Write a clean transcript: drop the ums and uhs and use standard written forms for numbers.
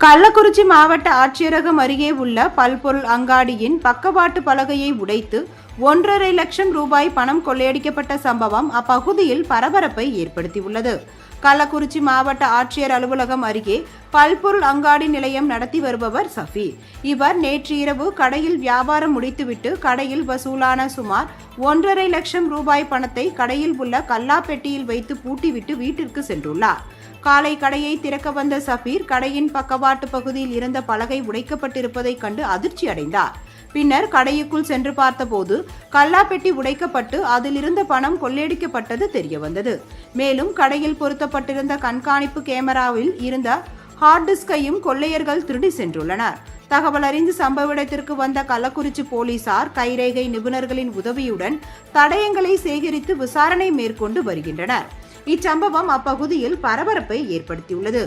கள்ளக்குறிச்சி மாவட்ட ஆட்சியரகம் அருகே உள்ள பல்பொருள் அங்காடியின் பக்கவாட்டு பலகையை உடைத்து 1.5 லட்சம் ரூபாய் பணம் கொள்ளையடிக்கப்பட்ட சம்பவம் அப்பகுதியில் பரபரப்பை ஏற்படுத்தியுள்ளது. கள்ளக்குறிச்சி மாவட்ட ஆட்சியர் அலுவலகம் அருகே பல்பொருள் அங்காடி நிலையம் நடத்தி வருபவர் சஃபீர். இவர் நேற்று இரவு கடையில் வியாபாரம் முடித்துவிட்டு கடையில் வசூலான சுமார் 1.5 லட்சம் ரூபாய் பணத்தை கடையில் உள்ள கல்லாப்பெட்டியில் வைத்து பூட்டிவிட்டு வீட்டிற்கு சென்றுள்ளார். காலை கடையை திறக்க வந்த சஃபீர் கடையின் பக்கவாட்டு பகுதியில் இருந்த பலகை உடைக்கப்பட்டிருப்பதை கண்டு அதிர்ச்சி அடைந்தார். பின்னர் கடைக்குள் சென்று பார்த்தபோது கல்லாப்பெட்டி உடைக்கப்பட்டு அதில் இருந்த பணம் கொள்ளையடிக்கப்பட்டது தெரியவந்தது. மேலும் கடையில் பொருத்தப்பட்டிருந்த கண்காணிப்பு கேமராவில் இருந்த ஹார்ட் டிஸ்கையும் கொள்ளையர்கள் திருடி சென்றுள்ளனர். தகவல் அறிந்து சம்பவ இடத்திற்கு வந்த கள்ளக்குறிச்சி போலீசார் கைரேகை நிபுணர்களின் உதவியுடன் தடயங்களை சேகரித்து விசாரணை மேற்கொண்டு வருகின்றனர். இச்சம்பவம் அப்பகுதியில் பரபரப்பை ஏற்படுத்தியுள்ளது.